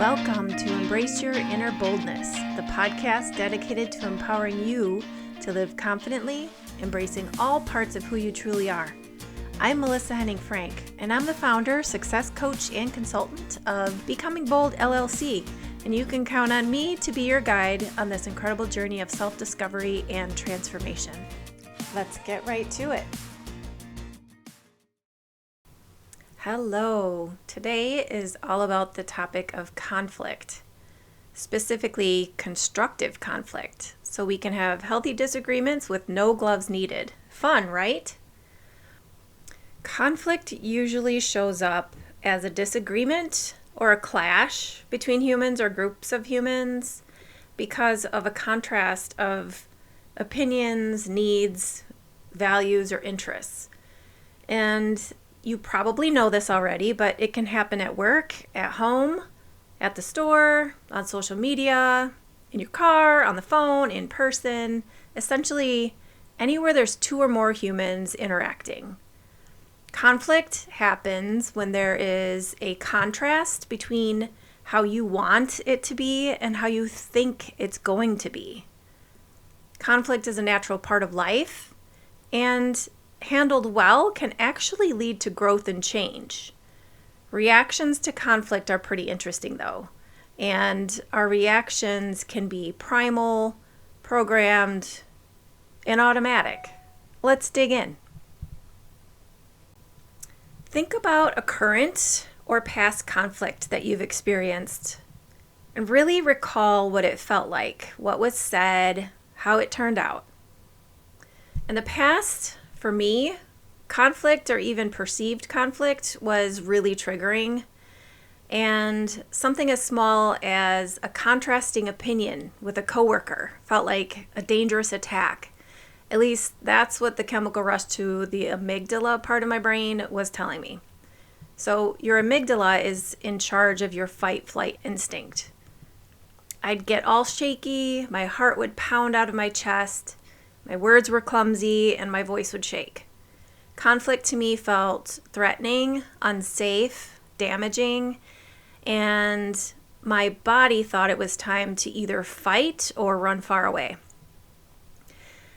Welcome to Embrace Your Inner Boldness, the podcast dedicated to empowering you to live confidently, embracing all parts of who you truly are. I'm Melissa Henning-Frank, and I'm the founder, success coach, and consultant of Becoming Bold LLC, and you can count on me to be your guide on this incredible journey of self-discovery and transformation. Let's get right to it. Hello. Today is all about the topic of conflict, specifically constructive conflict, so we can have healthy disagreements with no gloves needed. Fun, right? Conflict usually shows up as a disagreement or a clash between humans or groups of humans because of a contrast of opinions, needs, values, or interests. And you probably know this already, but it can happen at work, at home, at the store, on social media, in your car, on the phone, in person, essentially anywhere there's two or more humans interacting. Conflict happens when there is a contrast between how you want it to be and how you think it's going to be. Conflict is a natural part of life, and handled well can actually lead to growth and change. Reactions to conflict are pretty interesting though, and our reactions can be primal, programmed, and automatic. Let's dig in. Think about a current or past conflict that you've experienced and really recall what it felt like, what was said, how it turned out. In the past, for me, conflict or even perceived conflict was really triggering, and something as small as a contrasting opinion with a coworker felt like a dangerous attack. At least that's what the chemical rush to the amygdala part of my brain was telling me. So your amygdala is in charge of your fight-flight instinct. I'd get all shaky, my heart would pound out of my chest, my words were clumsy, and my voice would shake. Conflict to me felt threatening, unsafe, damaging, and my body thought it was time to either fight or run far away.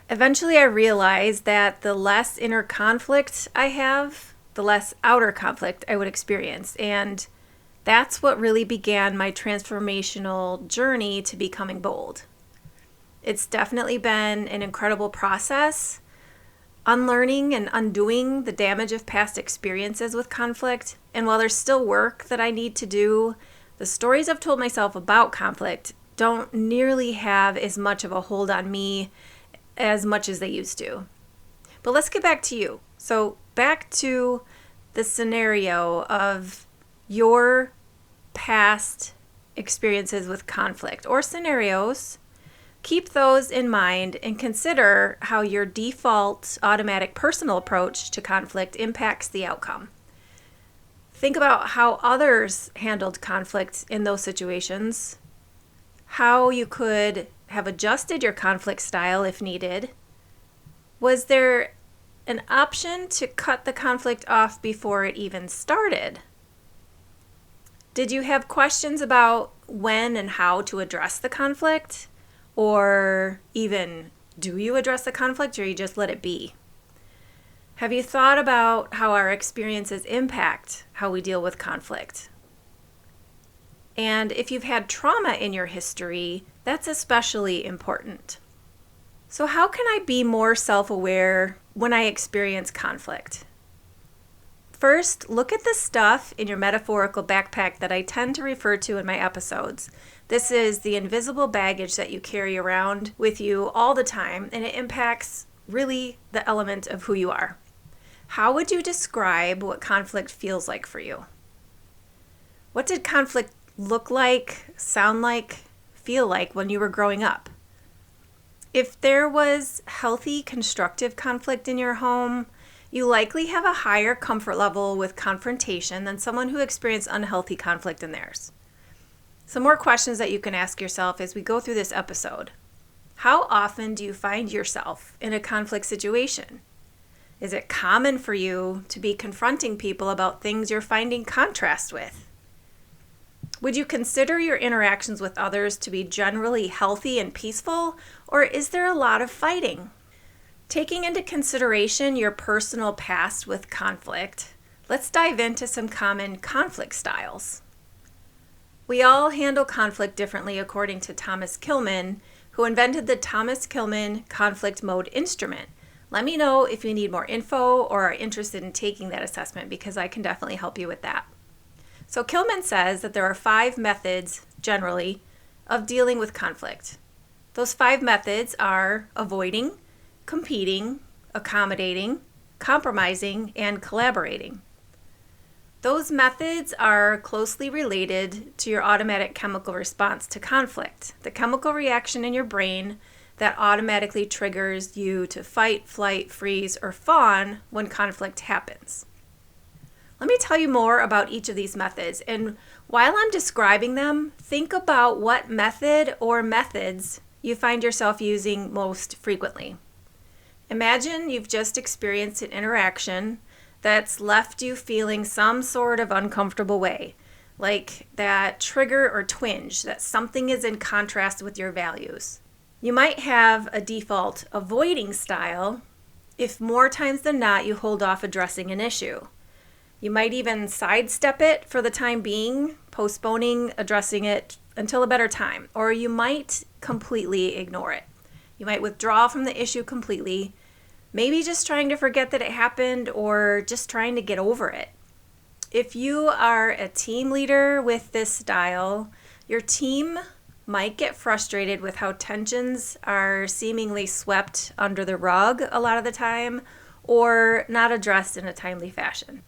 Eventually, I realized that the less inner conflict I have, the less outer conflict I would experience, and that's what really began my transformational journey to becoming bold. It's definitely been an incredible process, unlearning and undoing the damage of past experiences with conflict. And while there's still work that I need to do, the stories I've told myself about conflict don't nearly have as much of a hold on me as much as they used to. But let's get back to you. So back to the scenario of your past experiences with conflict or scenarios. Keep those in mind and consider how your default automatic personal approach to conflict impacts the outcome. Think about how others handled conflict in those situations, how you could have adjusted your conflict style if needed. Was there an option to cut the conflict off before it even started? Did you have questions about when and how to address the conflict? Or even, do you address the conflict or you just let it be? Have you thought about how our experiences impact how we deal with conflict? And if you've had trauma in your history, that's especially important. So how can I be more self-aware when I experience conflict? First, look at the stuff in your metaphorical backpack that I tend to refer to in my episodes. This is the invisible baggage that you carry around with you all the time, and it impacts really the element of who you are. How would you describe what conflict feels like for you? What did conflict look like, sound like, feel like when you were growing up? If there was healthy, constructive conflict in your home, you likely have a higher comfort level with confrontation than someone who experienced unhealthy conflict in theirs. Some more questions that you can ask yourself as we go through this episode. How often do you find yourself in a conflict situation? Is it common for you to be confronting people about things you're finding contrast with? Would you consider your interactions with others to be generally healthy and peaceful, or is there a lot of fighting? Taking into consideration your personal past with conflict, let's dive into some common conflict styles. We all handle conflict differently according to Thomas Kilmann, who invented the Thomas Kilmann conflict mode instrument. Let me know if you need more info or are interested in taking that assessment, because I can definitely help you with that. So Kilmann says that there are 5 methods, generally, of dealing with conflict. Those 5 methods are avoiding, competing, accommodating, compromising, and collaborating. Those methods are closely related to your automatic chemical response to conflict, the chemical reaction in your brain that automatically triggers you to fight, flight, freeze, or fawn when conflict happens. Let me tell you more about each of these methods, and while I'm describing them, think about what method or methods you find yourself using most frequently. Imagine you've just experienced an interaction that's left you feeling some sort of uncomfortable way, like that trigger or twinge that something is in contrast with your values. You might have a default avoiding style if more times than not you hold off addressing an issue. You might even sidestep it for the time being, postponing addressing it until a better time, or you might completely ignore it. You might withdraw from the issue completely, maybe just trying to forget that it happened or just trying to get over it. If you are a team leader with this style, your team might get frustrated with how tensions are seemingly swept under the rug a lot of the time or not addressed in a timely fashion.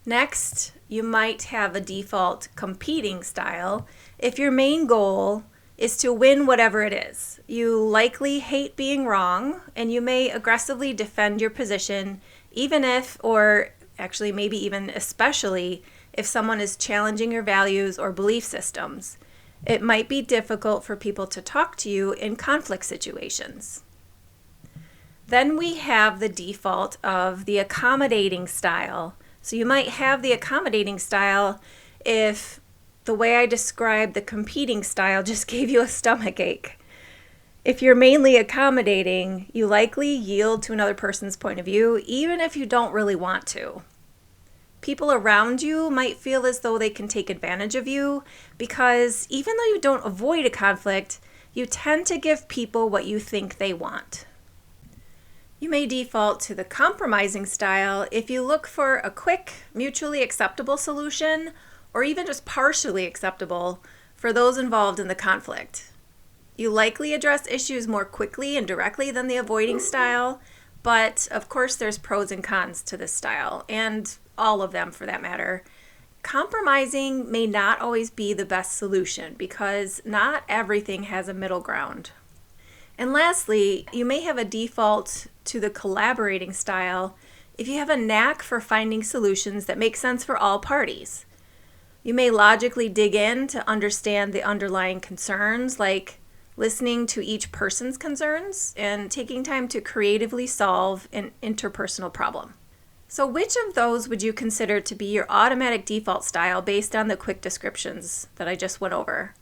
Next, you might have a default competing style if your main goal is to win whatever it is. You likely hate being wrong, and you may aggressively defend your position even if, or actually maybe even especially, if someone is challenging your values or belief systems. It might be difficult for people to talk to you in conflict situations. Then we have the default of the accommodating style. So you might have the accommodating style if the way I described the competing style just gave you a stomach ache. If you're mainly accommodating, you likely yield to another person's point of view, even if you don't really want to. People around you might feel as though they can take advantage of you because even though you don't avoid a conflict, you tend to give people what you think they want. You may default to the compromising style if you look for a quick, mutually acceptable solution, or even just partially acceptable for those involved in the conflict. You likely address issues more quickly and directly than the avoiding style, but of course there's pros and cons to this style, and all of them for that matter. Compromising may not always be the best solution because not everything has a middle ground. And lastly, you may have a default to the collaborating style if you have a knack for finding solutions that make sense for all parties. You may logically dig in to understand the underlying concerns, like listening to each person's concerns and taking time to creatively solve an interpersonal problem. So which of those would you consider to be your automatic default style based on the quick descriptions that I just went over?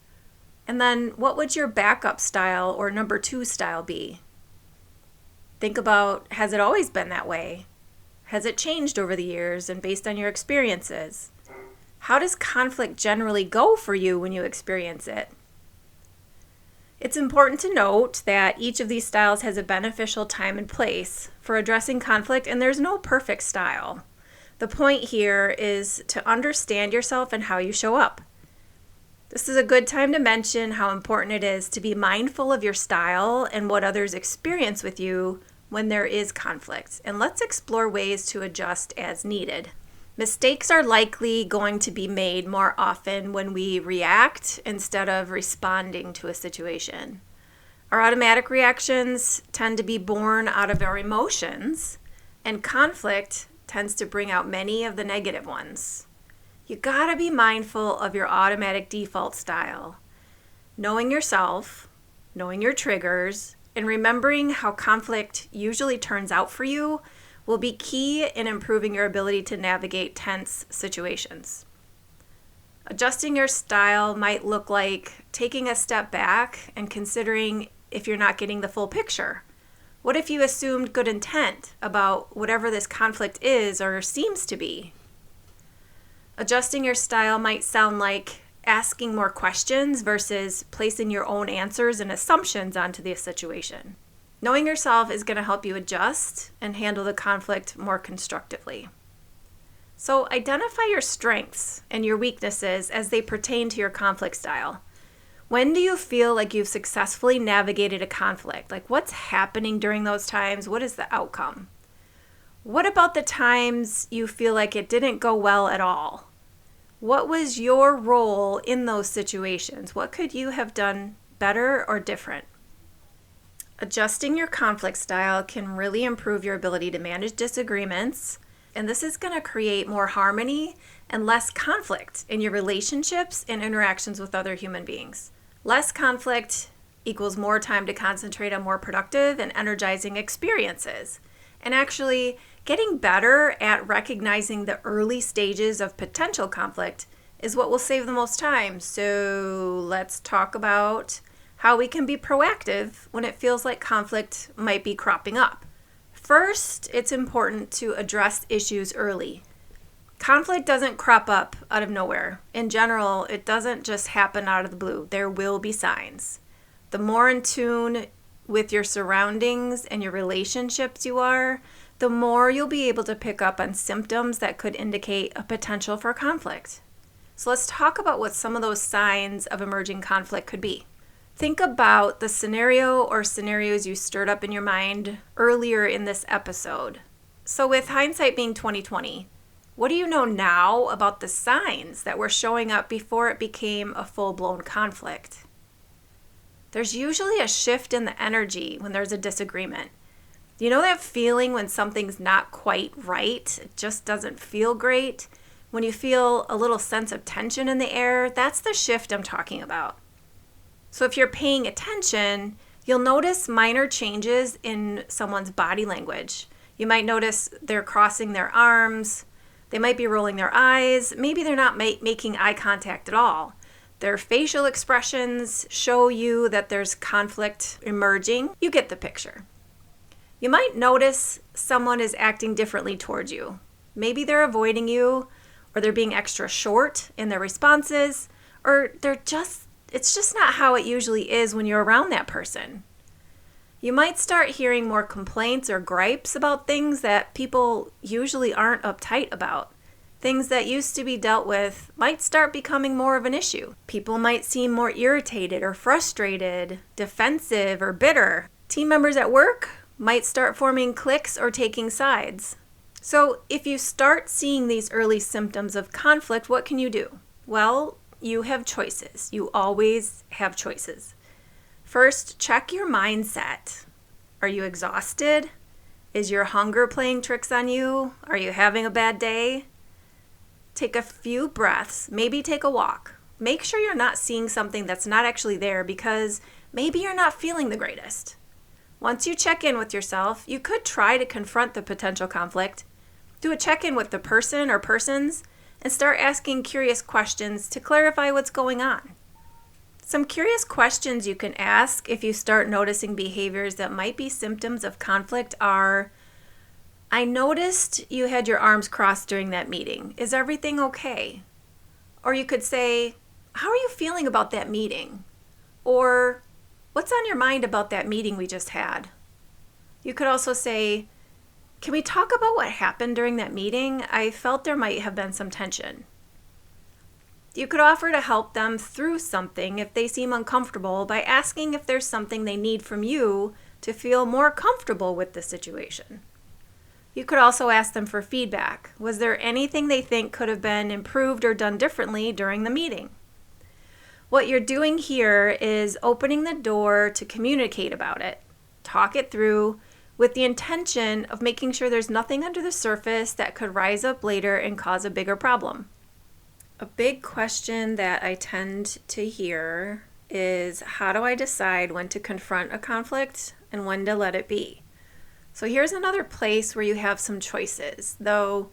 And then what would your backup style or number 2 style be? Think about, has it always been that way? Has it changed over the years and based on your experiences? How does conflict generally go for you when you experience it? It's important to note that each of these styles has a beneficial time and place for addressing conflict, and there's no perfect style. The point here is to understand yourself and how you show up. This is a good time to mention how important it is to be mindful of your style and what others experience with you when there is conflict. And let's explore ways to adjust as needed. Mistakes are likely going to be made more often when we react instead of responding to a situation. Our automatic reactions tend to be born out of our emotions, and conflict tends to bring out many of the negative ones. You gotta be mindful of your automatic default style. Knowing yourself, knowing your triggers, and remembering how conflict usually turns out for you will be key in improving your ability to navigate tense situations. Adjusting your style might look like taking a step back and considering if you're not getting the full picture. What if you assumed good intent about whatever this conflict is or seems to be? Adjusting your style might sound like asking more questions versus placing your own answers and assumptions onto the situation. Knowing yourself is going to help you adjust and handle the conflict more constructively. So identify your strengths and your weaknesses as they pertain to your conflict style. When do you feel like you've successfully navigated a conflict? Like, what's happening during those times? What is the outcome? What about the times you feel like it didn't go well at all? What was your role in those situations? What could you have done better or different? Adjusting your conflict style can really improve your ability to manage disagreements, and this is going to create more harmony and less conflict in your relationships and interactions with other human beings. Less conflict equals more time to concentrate on more productive and energizing experiences. And actually, getting better at recognizing the early stages of potential conflict is what will save the most time. So let's talk about how we can be proactive when it feels like conflict might be cropping up. First, it's important to address issues early. Conflict doesn't crop up out of nowhere. In general, it doesn't just happen out of the blue. There will be signs. The more in tune with your surroundings and your relationships you are, the more you'll be able to pick up on symptoms that could indicate a potential for conflict. So let's talk about what some of those signs of emerging conflict could be. Think about the scenario or scenarios you stirred up in your mind earlier in this episode. So with hindsight being 2020, what do you know now about the signs that were showing up before it became a full-blown conflict? There's usually a shift in the energy when there's a disagreement. You know that feeling when something's not quite right? It just doesn't feel great. When you feel a little sense of tension in the air, that's the shift I'm talking about. So if you're paying attention, you'll notice minor changes in someone's body language. You might notice they're crossing their arms. They might be rolling their eyes. Maybe they're not making eye contact at all. Their facial expressions show you that there's conflict emerging. You get the picture. You might notice someone is acting differently towards you. Maybe they're avoiding you, or they're being extra short in their responses, or it's just not how it usually is when you're around that person. You might start hearing more complaints or gripes about things that people usually aren't uptight about. Things that used to be dealt with might start becoming more of an issue. People might seem more irritated or frustrated, defensive or bitter. Team members at work might start forming cliques or taking sides. So if you start seeing these early symptoms of conflict, what can you do? Well, you have choices. You always have choices. First, check your mindset. Are you exhausted? Is your hunger playing tricks on you? Are you having a bad day? Take a few breaths, maybe take a walk. Make sure you're not seeing something that's not actually there because maybe you're not feeling the greatest. Once you check in with yourself, you could try to confront the potential conflict. Do a check-in with the person or persons and start asking curious questions to clarify what's going on. Some curious questions you can ask if you start noticing behaviors that might be symptoms of conflict are, I noticed you had your arms crossed during that meeting. Is everything okay? Or you could say, how are you feeling about that meeting? Or, what's on your mind about that meeting we just had? You could also say, can we talk about what happened during that meeting? I felt there might have been some tension. You could offer to help them through something if they seem uncomfortable by asking if there's something they need from you to feel more comfortable with the situation. You could also ask them for feedback. Was there anything they think could have been improved or done differently during the meeting? What you're doing here is opening the door to communicate about it, talk it through, with the intention of making sure there's nothing under the surface that could rise up later and cause a bigger problem. A big question that I tend to hear is, how do I decide when to confront a conflict and when to let it be? So here's another place where you have some choices, though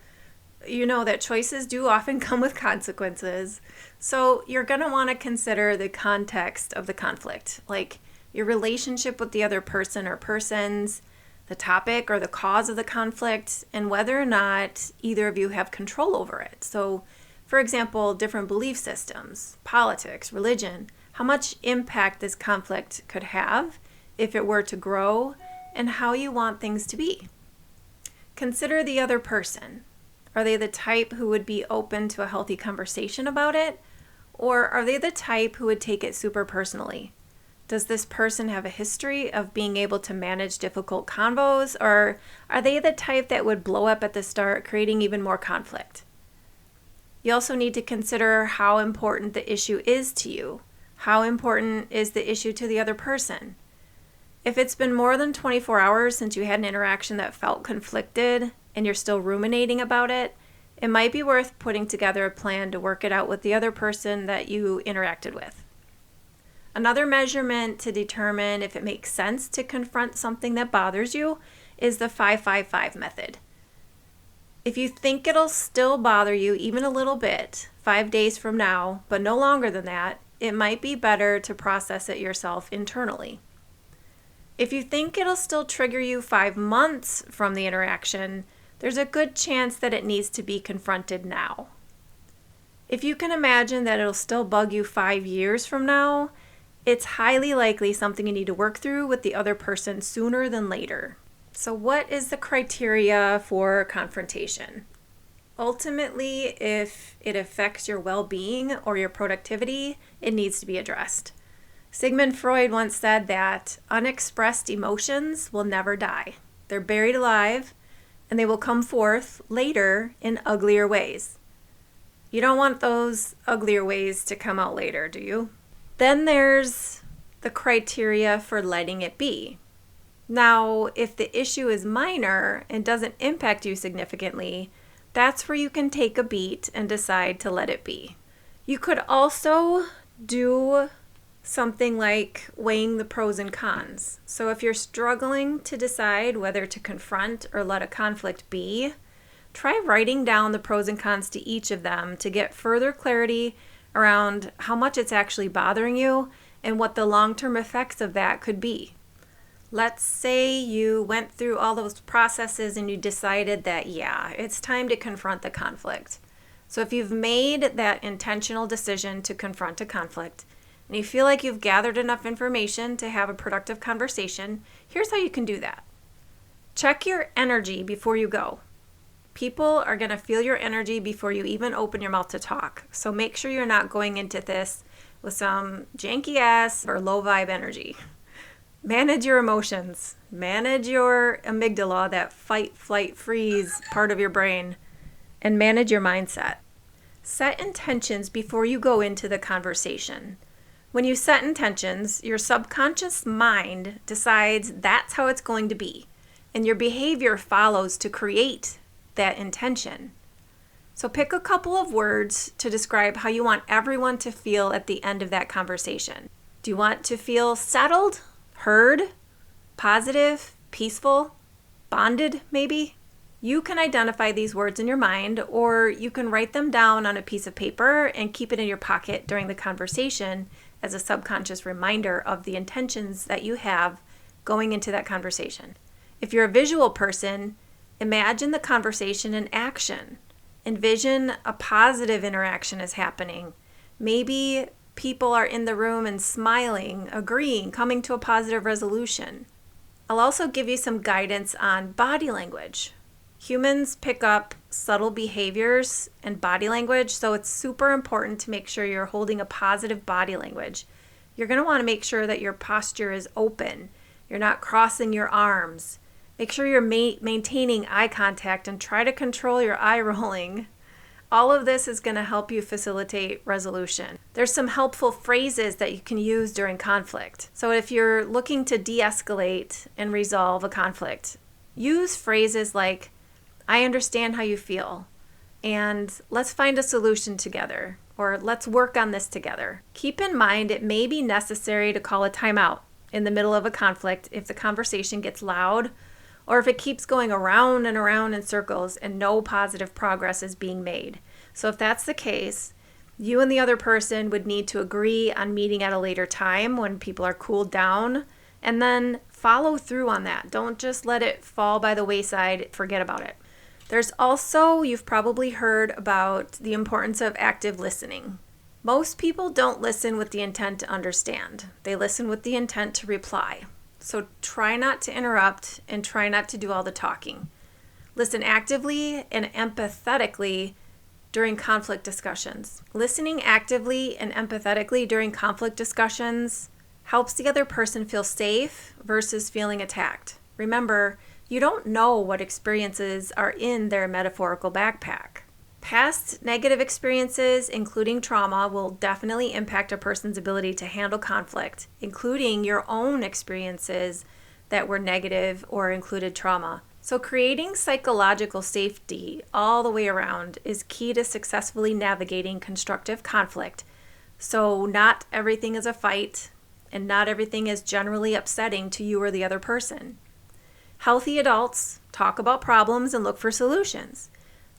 you know that choices do often come with consequences. So you're going to want to consider the context of the conflict, like your relationship with the other person or persons, the topic or the cause of the conflict, and whether or not either of you have control over it. So, for example, different belief systems, politics, religion, how much impact this conflict could have if it were to grow, and how you want things to be. Consider the other person. Are they the type who would be open to a healthy conversation about it? Or are they the type who would take it super personally? Does this person have a history of being able to manage difficult convos? Or are they the type that would blow up at the start, creating even more conflict? You also need to consider how important the issue is to you. How important is the issue to the other person? If it's been more than 24 hours since you had an interaction that felt conflicted and you're still ruminating about it, it might be worth putting together a plan to work it out with the other person that you interacted with. Another measurement to determine if it makes sense to confront something that bothers you is the 5-5-5 method. If you think it'll still bother you even a little bit 5 days from now, but no longer than that, it might be better to process it yourself internally. If you think it'll still trigger you 5 months from the interaction, there's a good chance that it needs to be confronted now. If you can imagine that it'll still bug you 5 years from now, it's highly likely something you need to work through with the other person sooner than later. So what is the criteria for confrontation? Ultimately, if it affects your well-being or your productivity, it needs to be addressed. Sigmund Freud once said that unexpressed emotions will never die. They're buried alive, and they will come forth later in uglier ways. You don't want those uglier ways to come out later, do you? Then there's the criteria for letting it be. Now, if the issue is minor and doesn't impact you significantly, that's where you can take a beat and decide to let it be. You could also do something like weighing the pros and cons. So if you're struggling to decide whether to confront or let a conflict be, try writing down the pros and cons to each of them to get further clarity around how much it's actually bothering you and what the long-term effects of that could be. Let's say you went through all those processes and you decided that, yeah, it's time to confront the conflict. So if you've made that intentional decision to confront a conflict and you feel like you've gathered enough information to have a productive conversation, here's how you can do that. Check your energy before you go. People are going to feel your energy before you even open your mouth to talk. So make sure you're not going into this with some janky ass or low vibe energy. Manage your emotions. Manage your amygdala, that fight, flight, freeze part of your brain, and manage your mindset. Set intentions before you go into the conversation. When you set intentions, your subconscious mind decides that's how it's going to be, and your behavior follows to create that intention. So pick a couple of words to describe how you want everyone to feel at the end of that conversation. Do you want to feel settled, heard, positive, peaceful, bonded maybe? You can identify these words in your mind, or you can write them down on a piece of paper and keep it in your pocket during the conversation as a subconscious reminder of the intentions that you have going into that conversation. If you're a visual person, imagine the conversation in action. Envision a positive interaction is happening. Maybe people are in the room and smiling, agreeing, coming to a positive resolution. I'll also give you some guidance on body language. Humans pick up subtle behaviors and body language, so it's super important to make sure you're holding a positive body language. You're going to want to make sure that your posture is open. You're not crossing your arms. Make sure you're maintaining eye contact and try to control your eye rolling. All of this is going to help you facilitate resolution. There's some helpful phrases that you can use during conflict. So if you're looking to de-escalate and resolve a conflict, use phrases like, I understand how you feel, and let's find a solution together, or let's work on this together. Keep in mind it may be necessary to call a timeout in the middle of a conflict if the conversation gets loud or if it keeps going around and around in circles and no positive progress is being made. So if that's the case, you and the other person would need to agree on meeting at a later time when people are cooled down, and then follow through on that. Don't just let it fall by the wayside, forget about it. There's also, you've probably heard about the importance of active listening. Most people don't listen with the intent to understand. They listen with the intent to reply. So try not to interrupt and try not to do all the talking. Listen actively and empathetically during conflict discussions. Listening actively and empathetically during conflict discussions helps the other person feel safe versus feeling attacked. Remember, you don't know what experiences are in their metaphorical backpack. Past negative experiences, including trauma, will definitely impact a person's ability to handle conflict, including your own experiences that were negative or included trauma. So creating psychological safety all the way around is key to successfully navigating constructive conflict. So not everything is a fight, and not everything is generally upsetting to you or the other person. Healthy adults talk about problems and look for solutions.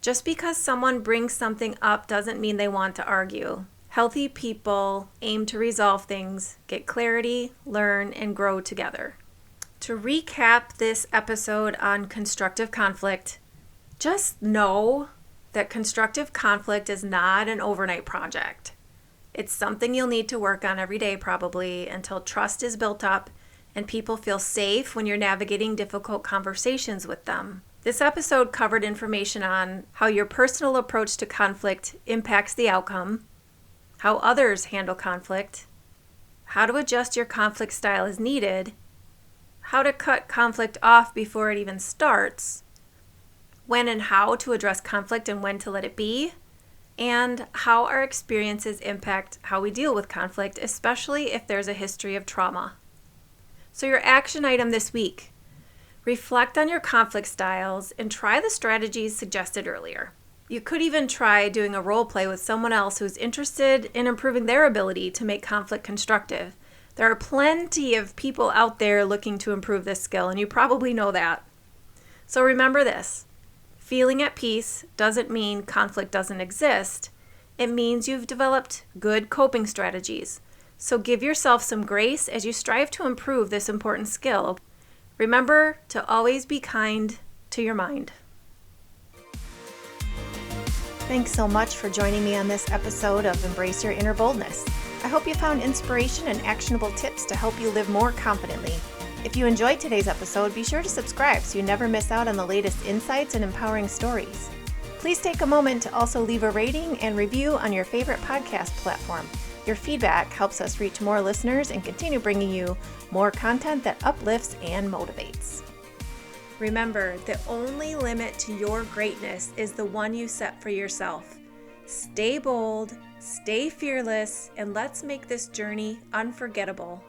Just because someone brings something up doesn't mean they want to argue. Healthy people aim to resolve things, get clarity, learn, and grow together. To recap this episode on constructive conflict, just know that constructive conflict is not an overnight project. It's something you'll need to work on every day probably until trust is built up and people feel safe when you're navigating difficult conversations with them. This episode covered information on how your personal approach to conflict impacts the outcome, how others handle conflict, how to adjust your conflict style as needed, how to cut conflict off before it even starts, when and how to address conflict and when to let it be, and how our experiences impact how we deal with conflict, especially if there's a history of trauma. So your action item this week: reflect on your conflict styles and try the strategies suggested earlier. You could even try doing a role play with someone else who's interested in improving their ability to make conflict constructive. There are plenty of people out there looking to improve this skill, and you probably know that. So remember this: feeling at peace doesn't mean conflict doesn't exist. It means you've developed good coping strategies. So give yourself some grace as you strive to improve this important skill. Remember to always be kind to your mind. Thanks so much for joining me on this episode of Embrace Your Inner Boldness. I hope you found inspiration and actionable tips to help you live more confidently. If you enjoyed today's episode, be sure to subscribe so you never miss out on the latest insights and empowering stories. Please take a moment to also leave a rating and review on your favorite podcast platform. Your feedback helps us reach more listeners and continue bringing you more content that uplifts and motivates. Remember, the only limit to your greatness is the one you set for yourself. Stay bold, stay fearless, and let's make this journey unforgettable.